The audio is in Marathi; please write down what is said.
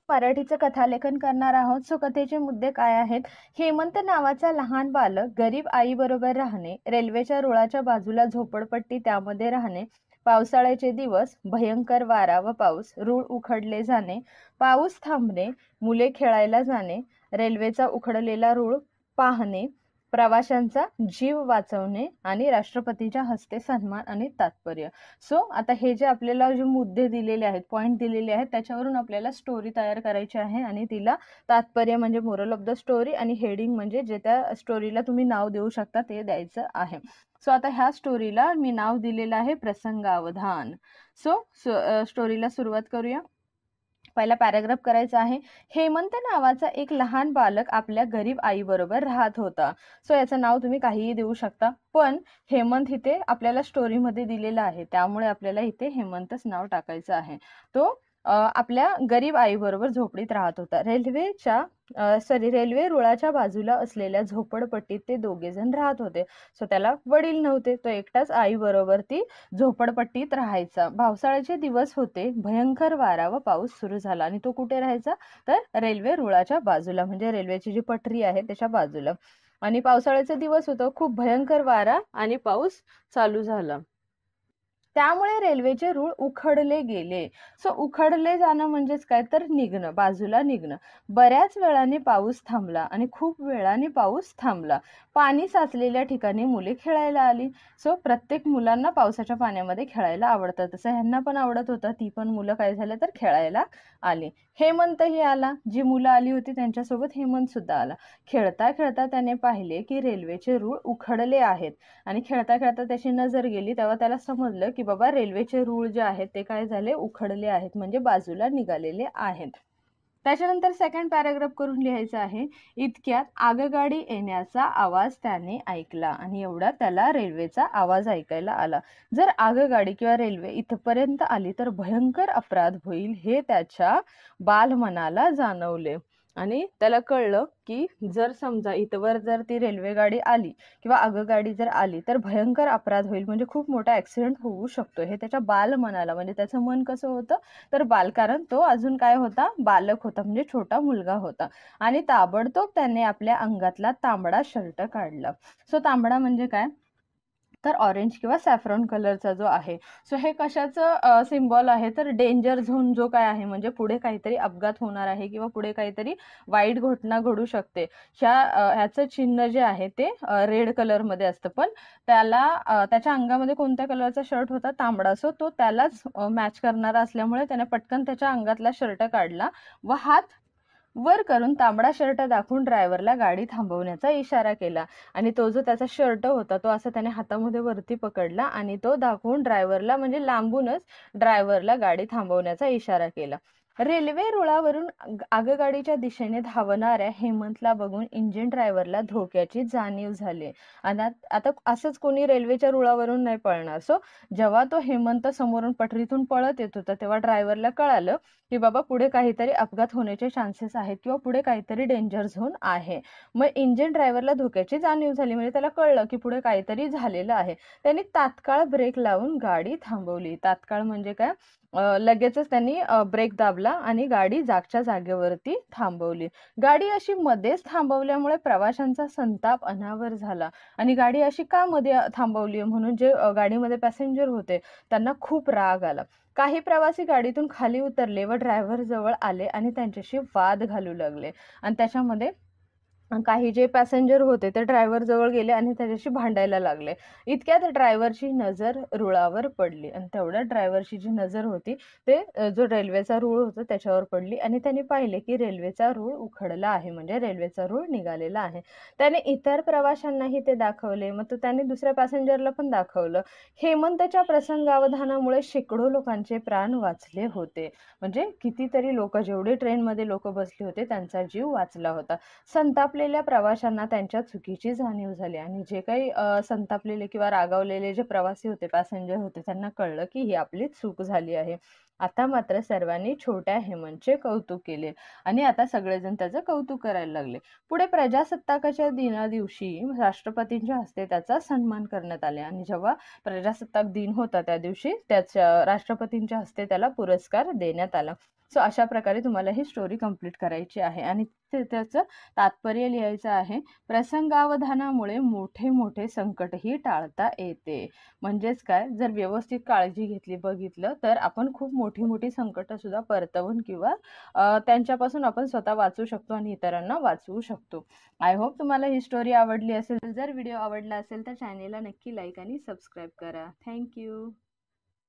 मराठीचं कथालेखन करणार आहोत. सो कथेचे मुद्दे काय आहेत? हेमंत नावाचा लहान बालक गरीब आई बरोबर राहणे, रेल्वेच्या रुळाच्या बाजूला झोपडपट्टी त्यामध्ये राहणे, पावसाळ्याचे दिवस, भयंकर वारा व पाऊस, रूळ उखडले जाणे, पाऊस थांबणे, मुले खेळायला जाणे, रेल्वेचा उखडलेला रूळ पाहणे, प्रवाशांचा जीव वाचवणे आणि राष्ट्रपतीच्या हस्ते सन्मान आणि तात्पर्य. सो आता हे जे आपल्याला जे मुद्दे दिलेले आहेत, पॉइंट दिलेले आहेत, त्याच्यावरून आपल्याला स्टोरी तयार करायची आहे आणि तिला तात्पर्य म्हणजे मोरल ऑफ द स्टोरी आणि हेडिंग म्हणजे जे त्या स्टोरीला तुम्ही नाव देऊ शकता ते द्यायचं आहे. सो आता ह्या स्टोरीला मी नाव दिलेलं आहे प्रसंगावधान. सो स्टोरीला सुरुवात करूया. पहिला पॅराग्राफ करायचा आहे. हेमंत नावाचा एक लहान बालक आपल्या गरीब आई बरोबर राहत होता. सो याचं नाव तुम्ही काहीही देऊ शकता, पण हेमंत इथे आपल्याला स्टोरीमध्ये दिलेला आहे, त्यामुळे आपल्याला इथे हेमंतच नाव टाकायचं आहे. तो आपल्या गरीब आई बरोबर झोपडीत राहत होता. रेल्वे रुळाच्या बाजूला असलेल्या झोपडपट्टीत ते दोघे जण राहत होते. सो त्याला वडील नव्हते, तो एकटाच आई बरोबर ती झोपडपट्टीत राहायचा. पावसाळ्याचे दिवस होते, भयंकर वारा व पाऊस सुरू झाला आणि तो कुठे राहायचा तर रेल्वे रुळाच्या बाजूला, म्हणजे रेल्वेची जी पटरी आहे त्याच्या बाजूला. आणि पावसाळ्याचे दिवस होतं, खूप भयंकर वारा आणि पाऊस चालू झाला, त्यामुळे रेल्वेचे रूळ उखडले गेले. सो उखडले जाणं म्हणजेच काय तर निघणं, बाजूला निघणं. बऱ्याच वेळाने पाऊस थांबला आणि खूप वेळाने पाऊस थांबला. पाणी साचलेल्या ठिकाणी मुले खेळायला आली. सो प्रत्येक मुलांना पावसाच्या पाण्यामध्ये खेळायला आवडतं, तसं ह्यांना पण आवडत होतं. ती पण मुलं काय झालं तर खेळायला आली. हेमंतही आला. जी मुलं आली होती त्यांच्यासोबत हेमंत सुद्धा आला. खेळता खेळता त्याने पाहिले की रेल्वेचे रूळ उखडले आहेत आणि खेळता खेळता त्याची नजर गेली, तेव्हा त्याला समजलं की बाबा रेल्वेचे रूळ जे आहेत ते काय झाले, उखडले आहेत, म्हणजे बाजूला निघालेले आहेत. त्याच्यानंतर सेकंड पॅराग्राफ करून लिहायचं आहे. इतक्यात आगगाडी येण्याचा आवाज त्याने ऐकला आणि एवढा त्याला रेल्वेचा आवाज ऐकायला आला. जर आगगाडी किंवा रेल्वे इथपर्यंत आली तर भयंकर अपराध होईल हे त्याच्या बालमनाला जाणवले. आणि त्याला कळलं की जर समजा इथवर जर ती रेल्वे गाडी आली किंवा आगगाडी जर आली तर भयंकर अपराध होईल, म्हणजे खूप मोठा ऍक्सिडेंट होऊ शकतो, हे त्याच्या बालमनाला, म्हणजे त्याचं मन कसं होतं तर बाल, कारण तो अजून काय होता, बालक होता, म्हणजे छोटा मुलगा होता. आणि ताबडतोब त्याने आपल्या अंगातला तांबडा शर्ट काढला. सो तांबडा म्हणजे काय तर ऑरेंज किंवा सॅफ्रॉन कलरचा जो आहे. सो हे कशाचं सिम्बॉल आहे तर डेंजर झोन जो काय आहे, म्हणजे पुढे काहीतरी अपघात होणार आहे किंवा पुढे काहीतरी वाईट घटना घडू शकते, ह्याचं चिन्ह जे आहे ते रेड कलर मध्ये असतं. पण त्याला त्याच्या अंगामध्ये कोणत्या कलरचा शर्ट होता, तांबडा. सो तो त्यालाच मॅच करणारा असल्यामुळे त्याने पटकन त्याच्या अंगातला शर्ट काढला व हात वर करून तांबडा शर्ट दाखवून ड्रायव्हरला गाडी थांबवण्याचा इशारा केला. आणि तो जो त्याचा शर्ट होता तो असं त्याने हातामध्ये वरती पकडला आणि तो दाखवून ड्रायव्हरला, म्हणजे लांबूनच ड्रायव्हरला गाडी थांबवण्याचा इशारा केला. रेल्वे रुळावरून आगगाडीच्या दिशेने धावणाऱ्या हेमंतला बघून इंजिन ड्रायव्हरला धोक्याची जाणीव झाली. आणि आता असंच कोणी रेल्वेच्या रुळावरून नाही पळणार. सो जेव्हा तो हेमंत समोरून पटरीतून पळत येत होता तेव्हा ड्रायव्हरला कळालं की बाबा पुढे काहीतरी अपघात होण्याचे चान्सेस आहेत किंवा पुढे काहीतरी डेंजर झोन आहे. मग इंजिन ड्रायव्हरला धोक्याची जाणीव झाली, म्हणजे त्याला कळलं की पुढे काहीतरी झालेलं आहे. त्यांनी तात्काळ ब्रेक लावून गाडी थांबवली. तात्काळ म्हणजे काय, लगेचच त्यांनी ब्रेक दाबला आणि गाडी जागच्या जागेवरती थांबवली. गाडी अशी मध्येच थांबवल्यामुळे प्रवाशांचा संताप अनावर झाला. आणि गाडी अशी का मध्ये थांबवली म्हणून जे गाडीमध्ये पॅसेंजर होते त्यांना खूप राग आला. काही प्रवासी गाडीतून खाली उतरले व ड्रायव्हर जवळ आले आणि त्यांच्याशी वाद घालू लागले. आणि त्याच्यामध्ये काही जे पॅसेंजर होते ते ड्रायव्हर जवळ गेले आणि त्याच्याशी भांडायला लागले. इतक्यात ड्रायव्हरची नजर रुळावर पडली आणि तेवढ्यात ड्रायव्हरची जी नजर होती ते जो रेल्वेचा रूळ होता त्याच्यावर पडली आणि त्याने पाहिले की रेल्वेचा रूळ उखडला आहे, म्हणजे रेल्वेचा रूळ निघालेला आहे. त्याने इतर प्रवाशांनाही ते दाखवले, मग त्याने दुसऱ्या पॅसेंजरला पण दाखवलं. हेमंतच्या प्रसंगावधानामुळे शेकडो लोकांचे प्राण वाचले होते, म्हणजे कितीतरी लोक, जेवढे ट्रेनमध्ये लोक बसले होते त्यांचा जीव वाचला होता. संतापलेल्या प्रवाशांना त्यांच्या चुकीची जाणीव झाली आणि जे काही संतापलेले किंवा रागावलेले जे प्रवासी होते, पॅसेंजर होते, त्यांना कळलं की ही आपली चूक झाली आहे. आता मात्र सर्वांनी छोट्या हेमंतचे कौतुक केले आणि आता सगळेजण त्याचं कौतुक करायला लागले. पुढे प्रजासत्ताकाच्या दिवशी राष्ट्रपतींच्या हस्ते त्याचा सन्मान करण्यात आले आणि जेव्हा प्रजासत्ताक दिन होता त्या दिवशी त्याच्या राष्ट्रपतींच्या हस्ते त्याला पुरस्कार देण्यात आला. सो अशा प्रकारे तुम्हाला ही स्टोरी कंप्लीट करायची आहे आणि त्याचं तात्पर्य लिहायचं आहे. प्रसंगावधानामुळे मोठे मोठे संकटही टाळता येते. म्हणजेच काय, जर व्यवस्थित काळजी घेतली, बघितलं तर आपण खूप मोठी मोठी संकट सुद्धा परतवून किंवा त्यांच्यापासून आपण स्वतः वाचू शकतो आणि इतरांना वाचवू शकतो. आय होप तुम्हाला ही स्टोरी आवडली असेल. जर व्हिडिओ आवडला असेल तर चॅनेलला नक्की लाईक आणि सबस्क्राईब करा. थँक्यू.